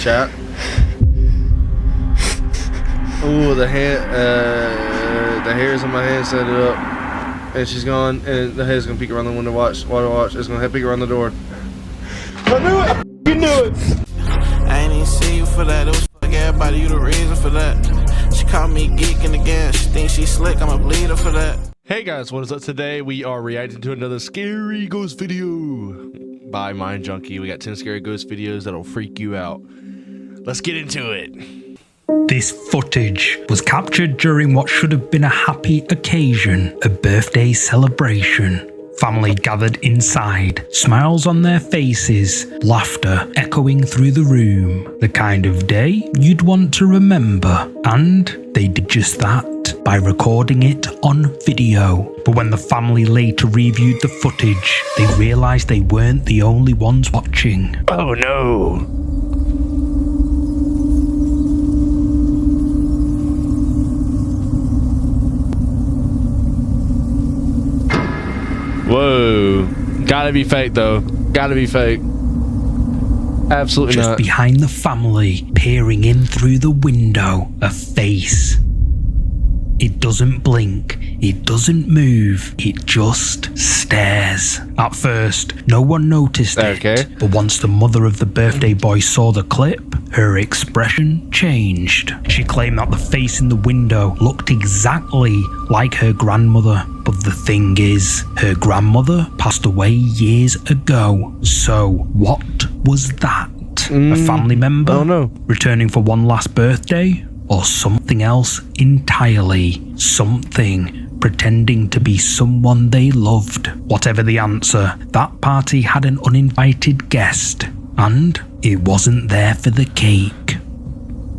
chat. Ooh, the hairs on my head set it up. And she's gone, and the head's gonna peek around the window. Watch. It's gonna peek around the door. I knew it! You knew it! I ain't even see you for that. It was fuck everybody, you the reason for that. She called me geeking again. She thinks she slick, I'm a bleeder for that. Hey guys, what is up? Today we are reacting to another scary ghost video by Mind Junkie. We got 10 scary ghost videos that'll freak you out. Let's get into it. This footage was captured during what should have been a happy occasion, a birthday celebration. Family gathered inside, smiles on their faces, laughter echoing through the room. The kind of day you'd want to remember. And they did just that by recording it on video. But when the family later reviewed the footage, they realised they weren't the only ones watching. Oh no! Whoa. Gotta be fake though. Gotta be fake. Absolutely Just not. Just behind the family, peering in through the window, a face. It doesn't blink, it doesn't move, it just stares. At first, no one noticed it, but once the mother of the birthday boy saw the clip, her expression changed. She claimed that the face in the window looked exactly like her grandmother. But the thing is, her grandmother passed away years ago. So what was that? A family member? Oh no. Returning for one last birthday? Or something else entirely? Something pretending to be someone they loved? Whatever the answer, that party had an uninvited guest. And it wasn't there for the cake.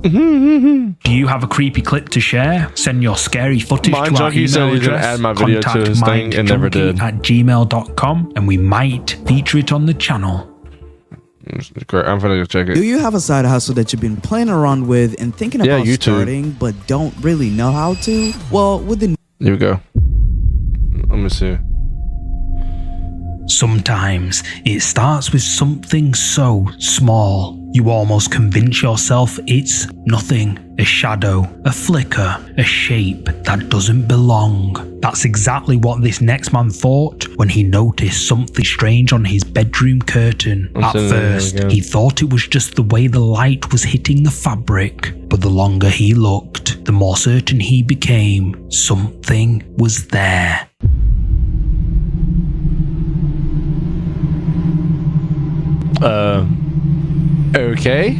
Do you have a creepy clip to share? Send your scary footage to our email address, add my video to his thing and never did. @gmail.com, and we might feature it on the channel. I'm gonna go check it. Do you have a side hustle that you've been playing around with and thinking about starting but don't really know how to? Well, with the... Here we go. Let me see. Sometimes it starts with something so small, you almost convince yourself it's nothing. A shadow, a flicker, a shape that doesn't belong. That's exactly what this next man thought when he noticed something strange on his bedroom curtain. At first, he thought it was just the way the light was hitting the fabric, but the longer he looked, the more certain he became. Something was there. Okay.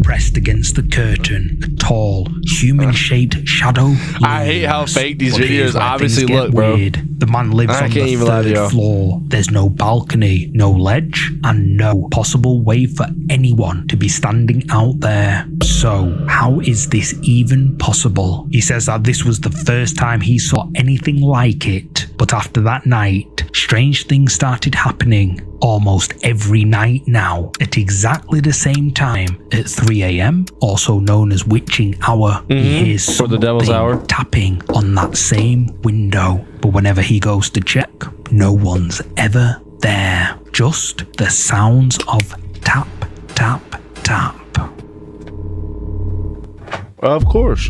Pressed against the curtain, a tall, human-shaped shadow. I hate how fake these videos obviously look, bro. The man lives on the third floor. There's no balcony, no ledge, and no possible way for anyone to be standing out there. So, how is this even possible? He says that this was the first time he saw anything like it, but after that night, strange things started happening almost every night now, at exactly the same time, at 3 a.m, also known as witching hour. He hears something tapping on that same window, but whenever he goes to check, no one's ever there. Just the sounds of tap, tap, tap. Of course.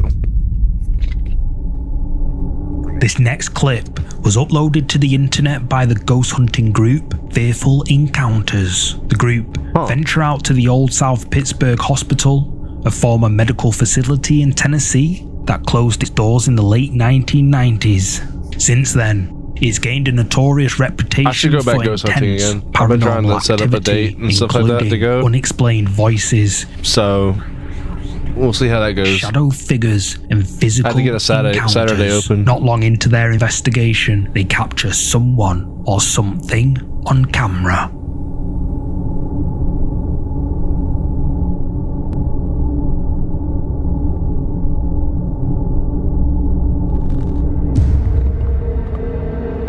This next clip was uploaded to the internet by the ghost hunting group Fearful Encounters. The group venture out to the Old South Pittsburgh Hospital, a former medical facility in Tennessee that closed its doors in the late 1990s. Since then, it's gained a notorious reputation for intense paranormal activity, set up a date and stuff like that to go. Unexplained voices. So we'll see how that goes. Shadow figures and physical I had to get a Saturday open. Not long into their investigation, they capture someone or something on camera.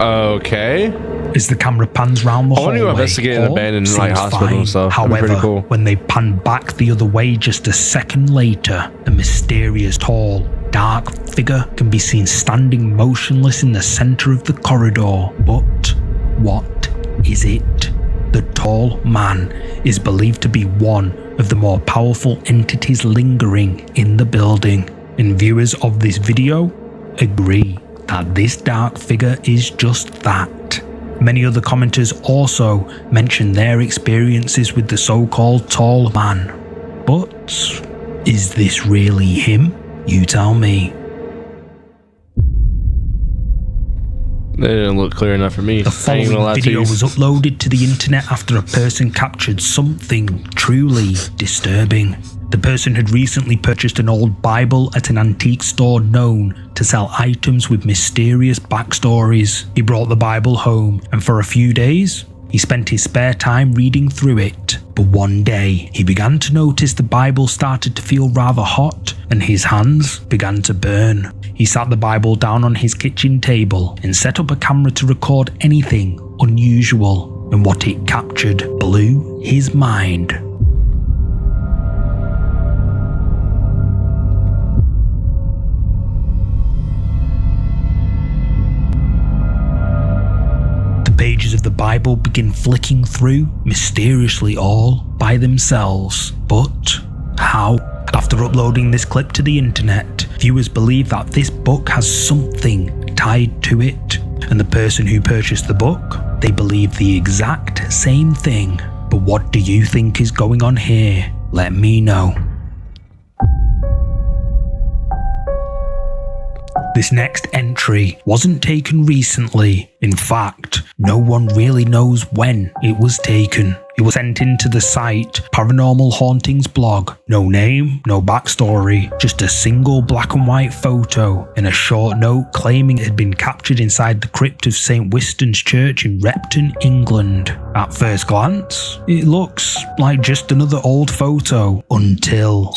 Okay. A as the camera pans round the hallway. I want to investigate an abandoned like hospital and stuff. However, pretty cool. when they pan back the other way just a second later, a mysterious, tall, dark figure can be seen standing motionless in the center of the corridor. But what is it? The tall man is believed to be one of the more powerful entities lingering in the building, and viewers of this video agree that this dark figure is just that. Many other commenters also mention their experiences with the so-called tall man. But is this really him? You tell me. They didn't look clear enough for me. The following video was uploaded to the internet after a person captured something truly disturbing. The person had recently purchased an old Bible at an antique store known to sell items with mysterious backstories. He brought the Bible home, and for a few days, he spent his spare time reading through it. But one day, he began to notice the Bible started to feel rather hot, and his hands began to burn. He sat the Bible down on his kitchen table and set up a camera to record anything unusual, and what it captured blew his mind. Pages of the Bible begin flicking through, mysteriously all by themselves. But how? After uploading this clip to the internet, viewers believe that this book has something tied to it. And the person who purchased the book, they believe the exact same thing. But what do you think is going on here? Let me know. This next entry wasn't taken recently. In fact, no one really knows when it was taken. It was sent into the site Paranormal Hauntings blog. No name, no backstory, just a single black and white photo and a short note claiming it had been captured inside the crypt of St. Winston's Church in Repton, England. At first glance, it looks like just another old photo until...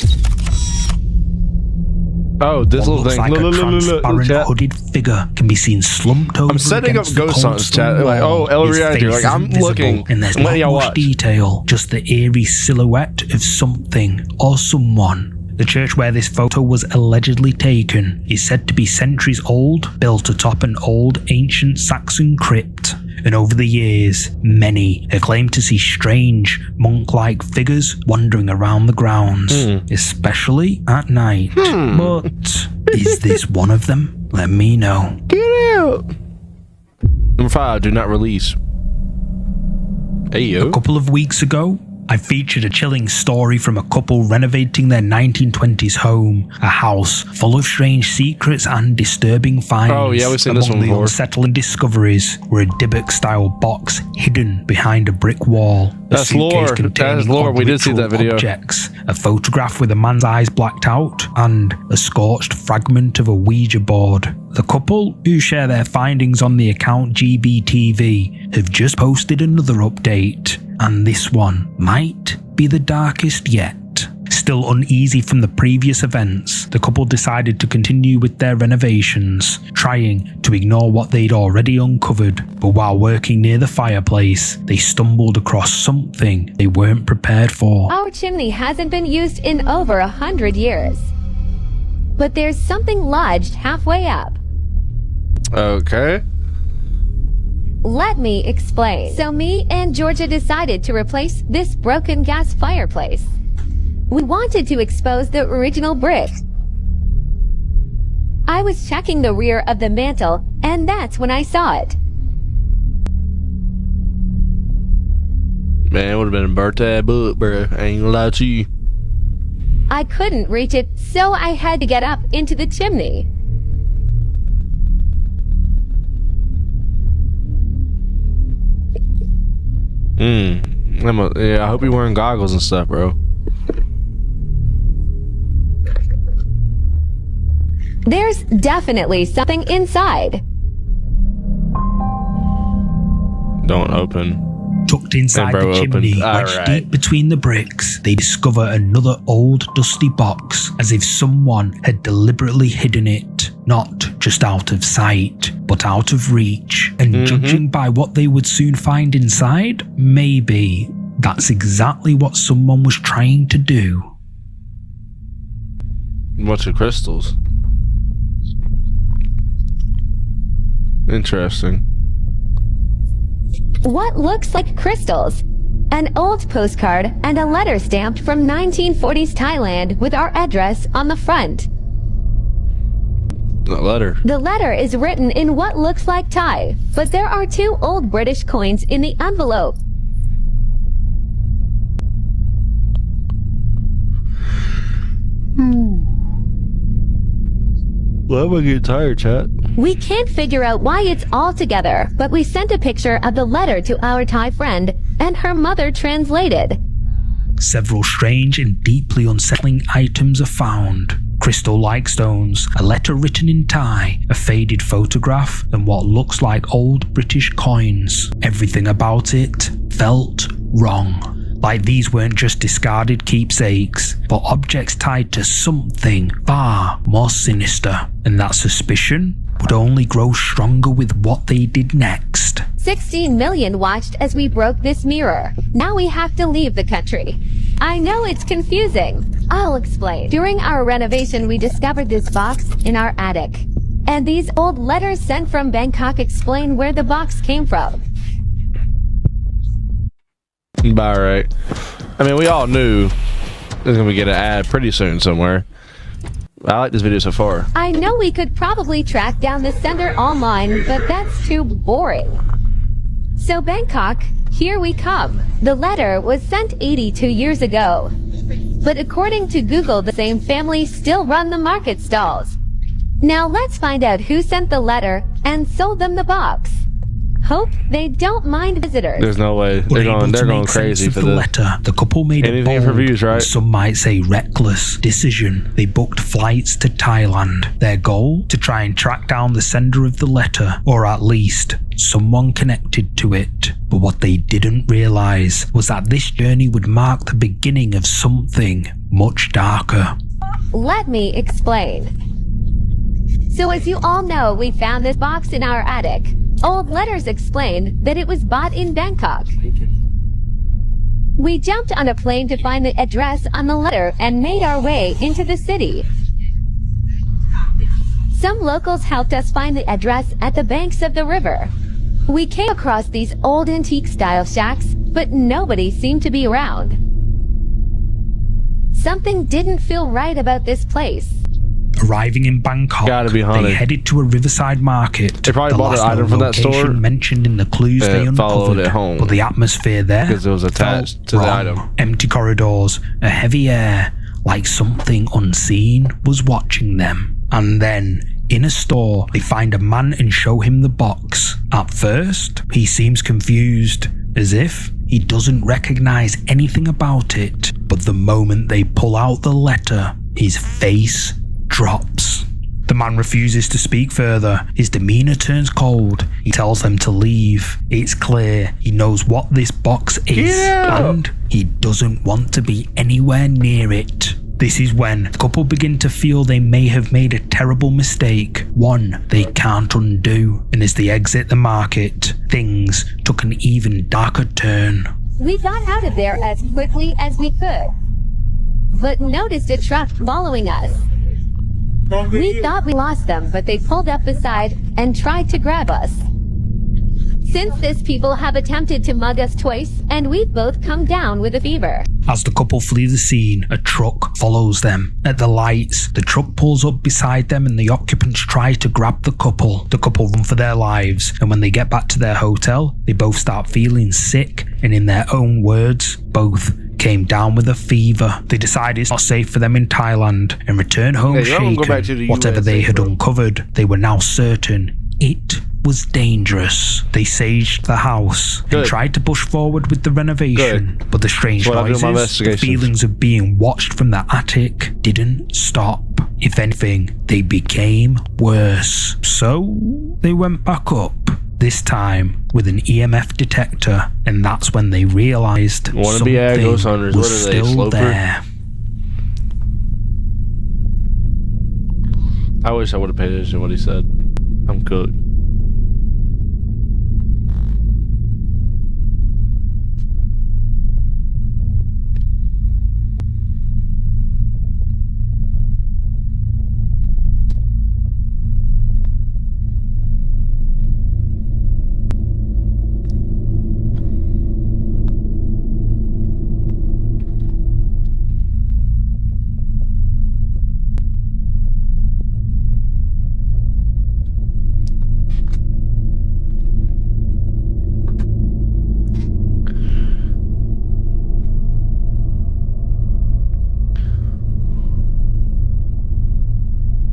Oh, this little thing. Like a transparent hooded figure can be seen slumped over. I'm setting up ghost hunts, chat. Like, oh, El Reactor. Like, I'm looking. And there's not much detail, just the eerie silhouette of something or someone. The church where this photo was allegedly taken is said to be centuries old, built atop an old ancient Saxon crypt. And over the years, many have claimed to see strange, monk-like figures wandering around the grounds, especially at night. But is this one of them? Let me know. Get out! Number 5, do not release. Hey, yo. A couple of weeks ago, I featured a chilling story from a couple renovating their 1920s home, a house full of strange secrets and disturbing finds. Oh yeah, we've seen this one before. Among the unsettling discoveries were a Dybbuk-style box hidden behind a brick wall. That's lore. That's lore. We did see that video. Objects, a photograph with a man's eyes blacked out, and a scorched fragment of a Ouija board. The couple, who share their findings on the account GBTV, have just posted another update, and this one might be the darkest yet. Still uneasy from the previous events, the couple decided to continue with their renovations, trying to ignore what they'd already uncovered. But while working near the fireplace, they stumbled across something they weren't prepared for. Our chimney hasn't been used in over 100 years. But there's something lodged halfway up. Okay. Let me explain. So me and Georgia decided to replace this broken gas fireplace. We wanted to expose the original brick. I was checking the rear of the mantle, and that's when I saw it. Man, it would have been a birthday book, bro. I ain't gonna lie to you. I couldn't reach it, so I had to get up into the chimney. Yeah, I hope you're wearing goggles and stuff, bro. There's definitely something inside. Don't open. Tucked inside the chimney, wedged deep between the bricks, they discover another old dusty box, as if someone had deliberately hidden it, not just out of sight, but out of reach. And judging by what they would soon find inside, maybe that's exactly what someone was trying to do. A bunch of crystals. Interesting. What looks like crystals? An old postcard and a letter stamped from 1940s Thailand with our address on the front. The letter. The letter is written in what looks like Thai, but there are 2 old British coins in the envelope. Well, I'm gonna get tired, chat. We can't figure out why it's all together, but we sent a picture of the letter to our Thai friend, and her mother translated. Several strange and deeply unsettling items are found. Crystal-like stones, a letter written in Thai, a faded photograph, and what looks like old British coins. Everything about it felt wrong. Like these weren't just discarded keepsakes, but objects tied to something far more sinister. And that suspicion would only grow stronger with what they did next. 16 million watched as we broke this mirror. Now we have to leave the country. I know it's confusing. I'll explain. During our renovation, we discovered this box in our attic. And these old letters sent from Bangkok explain where the box came from. Alright. I mean, we all knew there's gonna get an ad pretty soon somewhere. I like this video so far. I know we could probably track down the sender online, but that's too boring. So Bangkok, here we come. The letter was sent 82 years ago. But according to Google, the same family still run the market stalls. Now let's find out who sent the letter and sold them the box. Hope they don't mind visitors. There's no way. They're going crazy for the this. letter. The couple made Anything a bold, for views, right? Some might say reckless decision. They booked flights to Thailand. Their goal? To try and track down the sender of the letter, or at least someone connected to it. But what they didn't realize was that this journey would mark the beginning of something much darker. Let me explain. So as you all know, we found this box in our attic. Old letters explained that it was bought in Bangkok. We jumped on a plane to find the address on the letter and made our way into the city. Some locals helped us find the address at the banks of the river. We came across these old antique-style shacks, but nobody seemed to be around. Something didn't feel right about this place. Arriving in Bangkok, they headed to a riverside market. They probably bought an item from that store mentioned in the clues they uncovered, it home, but the atmosphere there because it was attached to the item. Empty corridors, a heavy air, like something unseen was watching them. And then, in a store, they find a man and show him the box. At first, he seems confused, as if he doesn't recognize anything about it. But the moment they pull out the letter, his face drops. The man refuses to speak further. His demeanor turns cold. He tells them to leave. It's clear he knows what this box is, and he doesn't want to be anywhere near it. This is when the couple begin to feel they may have made a terrible mistake, one they can't undo. And as they exit the market, things took an even darker turn. We got out of there as quickly as we could, but noticed a truck following us. We thought we lost them, but they pulled up beside and tried to grab us. Since this, people have attempted to mug us twice, and we've both come down with a fever. As the couple flee the scene, a truck follows them. At the lights, the truck pulls up beside them and the occupants try to grab the couple. The couple run for their lives, and when they get back to their hotel, they both start feeling sick, and in their own words, both came down with a fever. They decided it's not safe for them in Thailand and return home shaken. Whatever they had uncovered, they were now certain it was dangerous. They saged the house and tried to push forward with the renovation, but the strange noises, the feelings of being watched from the attic didn't stop. If anything, they became worse. So they went back up. this time with an EMF detector, and that's when they realized something ghost hunters. was What are they, still Sloper? there. I wish I would have paid attention to what he said. I'm cooked.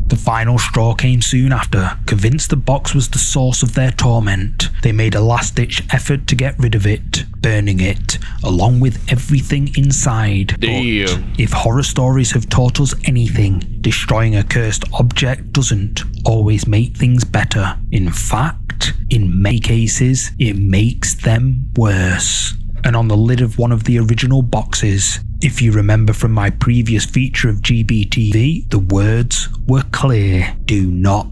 The final straw came soon after. Convinced the box was the source of their torment, they made a last-ditch effort to get rid of it, burning it, along with everything inside. Damn. But if horror stories have taught us anything, destroying a cursed object doesn't always make things better. In fact, in many cases, it makes them worse. And on the lid of one of the original boxes, if you remember from my previous feature of GBTV, the words were clear: do not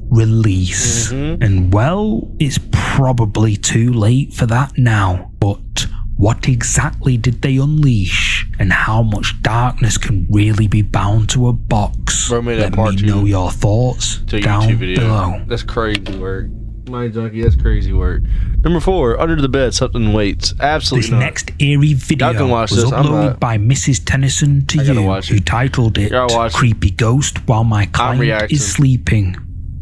release. And well, it's probably too late for that now. But what exactly did they unleash? And how much darkness can really be bound to a box? Bro made Let a part me two know your thoughts to a down YouTube video. below. That's crazy work. My junkie, that's crazy work. Number 4, under the bed, something waits. Absolutely This not. next eerie video Y'all can watch was this. I'm uploaded not- by Mrs. Tennyson to I gotta you, watch who it. titled it Y'all watch it. Creepy Ghost While My Client reacting. is Sleeping.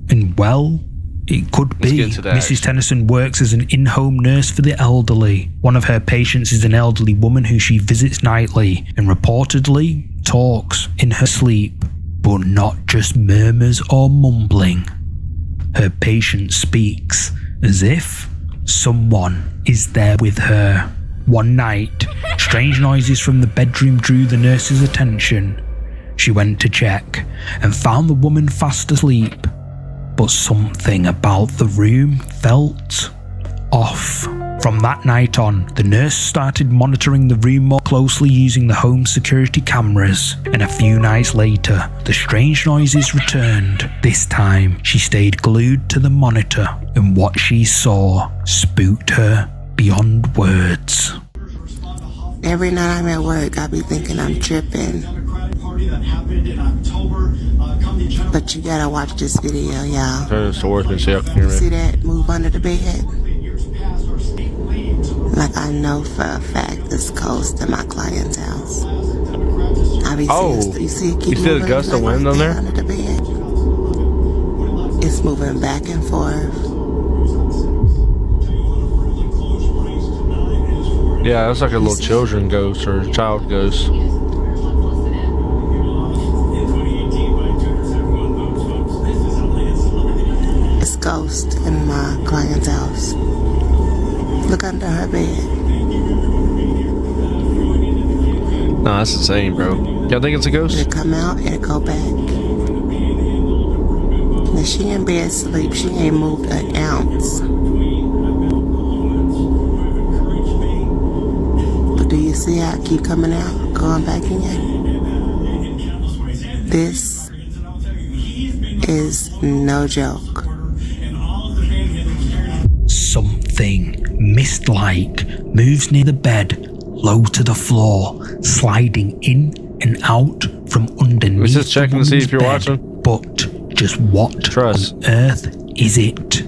And well, it could Let's be. get into that, Mrs. actually. Tennyson works as an in-home nurse for the elderly. One of her patients is an elderly woman who she visits nightly and reportedly talks in her sleep, but not just murmurs or mumbling. Her patient speaks as if someone is there with her. One night, strange noises from the bedroom drew the nurse's attention. She went to check and found the woman fast asleep, but something about the room felt off. From that night on, the nurse started monitoring the room more closely using the home security cameras, and a few nights later, the strange noises returned. This time, she stayed glued to the monitor, and what she saw spooked her beyond words. Every night I'm at work, I be thinking I'm tripping. But you gotta watch this video, y'all. Turn the swordsman so y'all can hear me. See that move under the bed? Like I know for a fact this goes to my client's house. I be seeing, you see it keep you see the moving, gust of like wind on there? Under the bed. It's moving back and forth. Yeah, that's like a little children ghost or a child ghost. It's ghost in my client's house. Look under her bed. No, that's insane, bro. Y'all think it's a ghost? It'll come out and it'll go back. Now she in bed asleep. She ain't moved an ounce. But do you see how it keep coming out, going back in? This is no joke. Something mist-like moves near the bed, low to the floor, sliding in and out from underneath. We're just checking to see if you're watching. But just what Trust. on earth is it?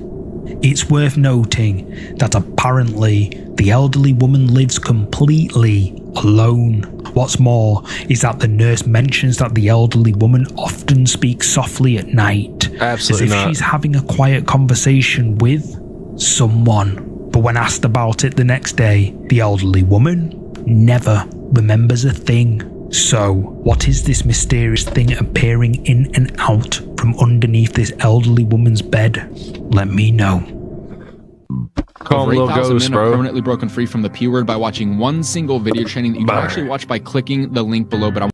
It's worth noting that apparently the elderly woman lives completely alone. What's more is that the nurse mentions that the elderly woman often speaks softly at night, Absolutely as if not. she's having a quiet conversation with someone. But when asked about it the next day, the elderly woman never remembers a thing. So, what is this mysterious thing appearing in and out from underneath this elderly woman's bed? Let me know. Call Over them little 8,000 ghosts, men are bro. permanently broken free from the P word by watching one single video training that you can actually watch by clicking the link below, but I'm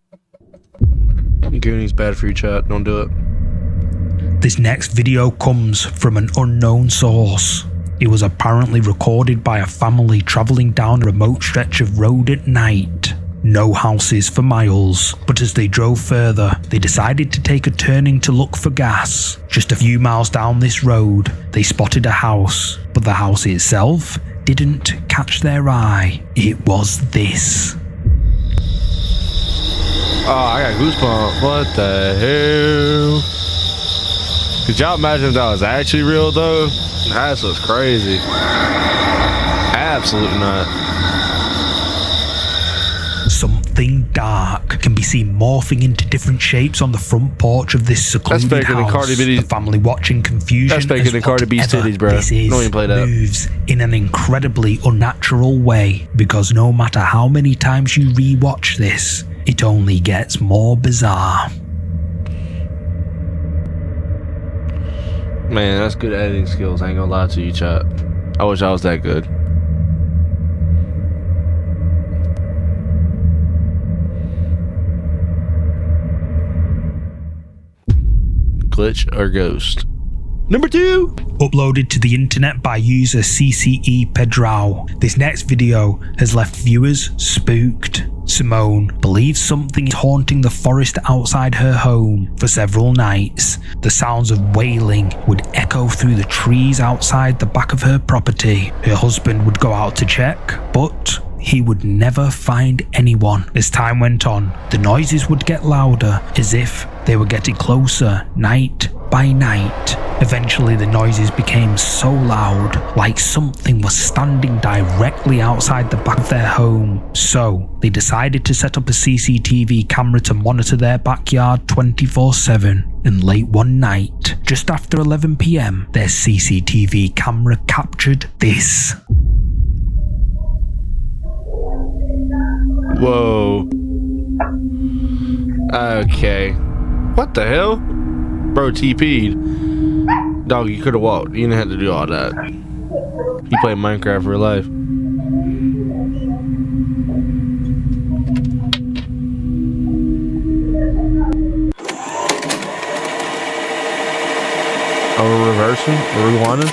Goonies bad for you, chat. Don't do it. This next video comes from an unknown source. It was apparently recorded by a family travelling down a remote stretch of road at night. No houses for miles, but as they drove further, they decided to take a turning to look for gas. Just a few miles down this road, they spotted a house, but the house itself didn't catch their eye. It was this. Oh, I got goosebumps. What the hell? Could y'all imagine if that was actually real though? That's what's crazy. Absolutely not. Something dark can be seen morphing into different shapes on the front porch of this secluded house. The family watching confusion. That's bigger than Cardi B's titties, bro. This is, don't even play that. Moves in an incredibly unnatural way, because no matter how many times you rewatch this, it only gets more bizarre. Man, that's good editing skills. I ain't gonna lie to you, chat. I wish I was that good. Glitch or ghost? Number 2! Uploaded to the internet by user CCE Pedrao, this next video has left viewers spooked. Simone believes something is haunting the forest outside her home for several nights. The sounds of wailing would echo through the trees outside the back of her property. Her husband would go out to check, but he would never find anyone. As time went on, the noises would get louder, as if they were getting closer night by night. Eventually the noises became so loud, like something was standing directly outside the back of their home. So they decided to set up a CCTV camera to monitor their backyard 24/7. And late one night, just after 11 PM, their CCTV camera captured this. Whoa. Okay. What the hell? Bro TP'd. Dog, you could have walked. You didn't have to do all that. You play Minecraft for real life. Are we reversing? Are we rewinding?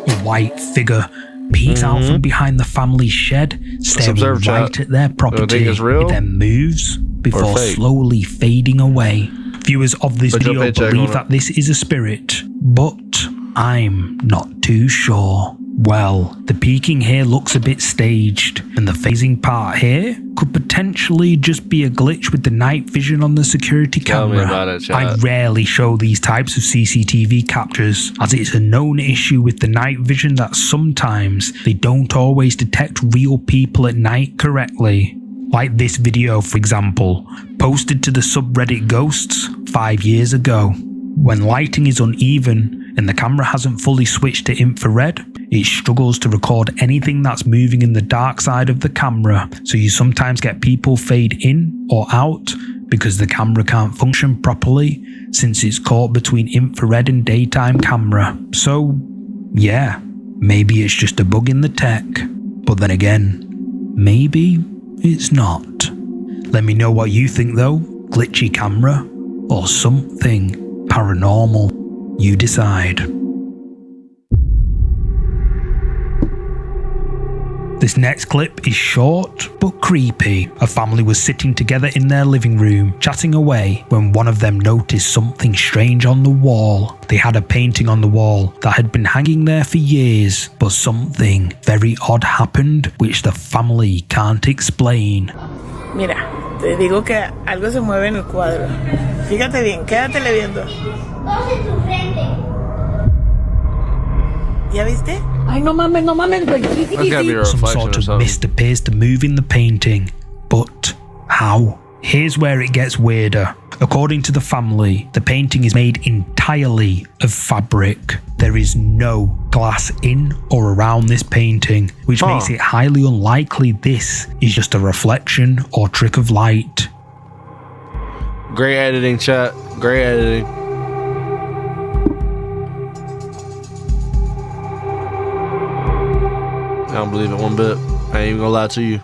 A white figure peeks out from behind the family shed, staring right at their property. It then moves before slowly fading away. Viewers of this video believe that this is a spirit, but I'm not too sure. Well, the peeking here looks a bit staged, and the phasing part here could potentially just be a glitch with the night vision on the security camera. I rarely show these types of CCTV captures, as it's a known issue with the night vision that sometimes they don't always detect real people at night correctly. Like this video, for example, posted to the subreddit Ghosts 5 years ago. When lighting is uneven and the camera hasn't fully switched to infrared, it struggles to record anything that's moving in the dark side of the camera, so you sometimes get people fade in or out because the camera can't function properly since it's caught between infrared and daytime camera. So yeah, maybe it's just a bug in the tech, but then again, maybe it's not. Let me know what you think though. Glitchy camera or something paranormal? You decide. This next clip is short but creepy. A family was sitting together in their living room, chatting away, when one of them noticed something strange on the wall. They had a painting on the wall that had been hanging there for years, but something very odd happened, which the family can't explain. Mira, te digo que algo se mueve en el cuadro. Fíjate bien, quédatele viendo. ¿Ya viste? Ay, no mames, güey. Some sort of mist appears to move in the painting. But how? Here's where it gets weirder. According to the family, the painting is made entirely of fabric. There is no glass in or around this painting, which makes it highly unlikely this is just a reflection or trick of light. Great editing, chat. Great editing. I don't believe it one bit. I ain't even gonna lie to you.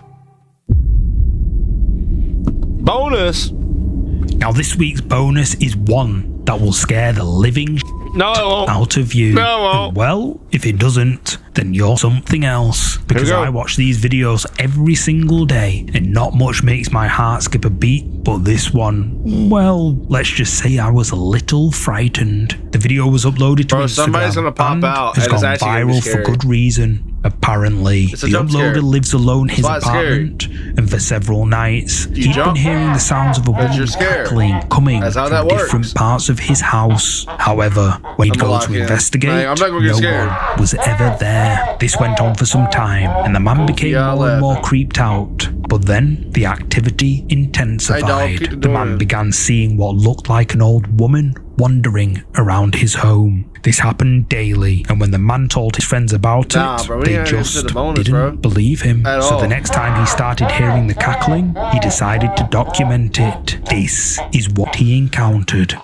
Bonus! Now this week's bonus is one that will scare the living No, it won't. Out of view. No, it won't. And well, if it doesn't, then you're something else. Because I watch these videos every single day, and not much makes my heart skip a beat, but this one, well, let's just say I was a little frightened. The video was uploaded to Instagram, somebody's gonna pop out has and it's gone actually gonna be viral for scary. good reason. Apparently, the uploader lives alone in his apartment, and for several nights, he'd been hearing the sounds of a woman cackling coming from different parts of his house. However, when he'd go to investigate, no one was ever there. This went on for some time, and the man became more and more creeped out. But then, the activity intensified. The man began seeing what looked like an old woman wandering around his home. This happened daily, and when the man told his friends about it, they just didn't believe him. So the next time he started hearing the cackling, he decided to document it. This is what he encountered.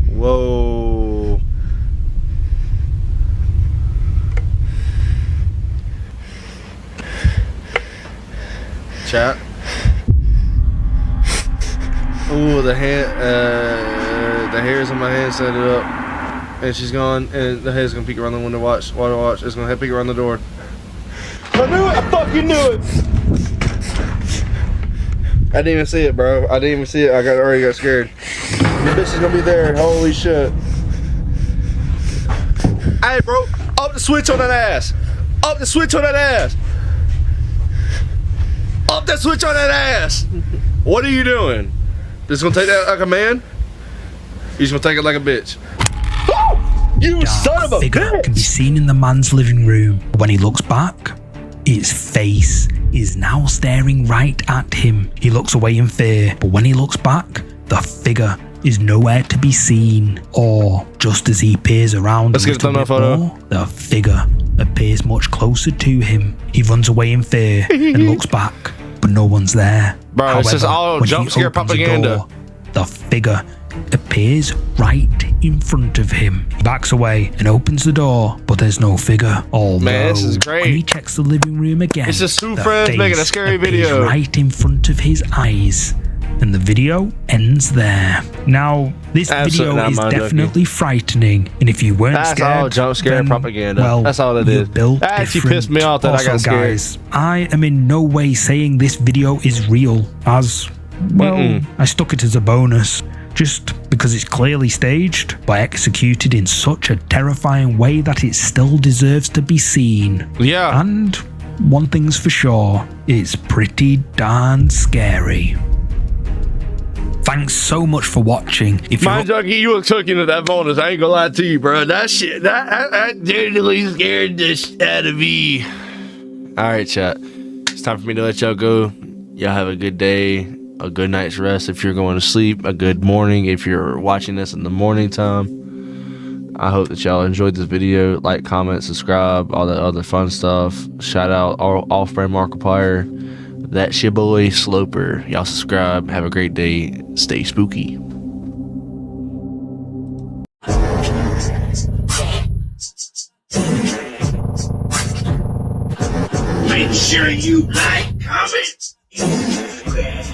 Whoa. Chat. Ooh, the hairs on my hand set it up. And she's gone, and the hair's gonna peek around the window. Watch. It's gonna peek around the door. I knew it! I fucking knew it! I didn't even see it, bro. I didn't even see it. I already got scared. The bitch is gonna be there. Holy shit. Hey, bro. Up the switch on that ass. Up the switch on that ass. Up the switch on that ass. What are you doing? Just gonna take that like a man? You're just gonna take it like a bitch. You son of a bitch! Can be seen in the man's living room. When he looks back, its face is now staring right at him. He looks away in fear, but when he looks back, the figure is nowhere to be seen. Or just as he peers around a little bit more, the figure appears much closer to him. He runs away in fear and looks back, but no one's there. Bro, However, this is all jump scare propaganda. The figure appears right in front of him. He backs away and opens the door, but there's no figure. Although, man, this is great. When he checks the living room again, it's just two friends making a scary video right in front of his eyes. And the video ends there. Now, this video is definitely frightening, and if you weren't scared, that's all jump scare propaganda. Well, that's all it is. That actually pissed me off that also, I got scared. Guys, I am in no way saying this video is real, as well, I stuck it as a bonus, just because it's clearly staged, but executed in such a terrifying way that it still deserves to be seen. Yeah. And one thing's for sure, it's pretty darn scary. Thanks so much for watching. If My junkie, you look took into that bonus. I ain't gonna lie to you, bro. That shit, that genuinely scared the shit out of me. All right, chat. It's time for me to let y'all go. Y'all have a good day, a good night's rest if you're going to sleep, a good morning if you're watching this in the morning time. I hope that y'all enjoyed this video. Like, comment, subscribe, all that other fun stuff. Shout out all friend Markiplier. That's your boy Sloper. Y'all subscribe. Have a great day. Stay spooky. Make sure you like, comment, and subscribe.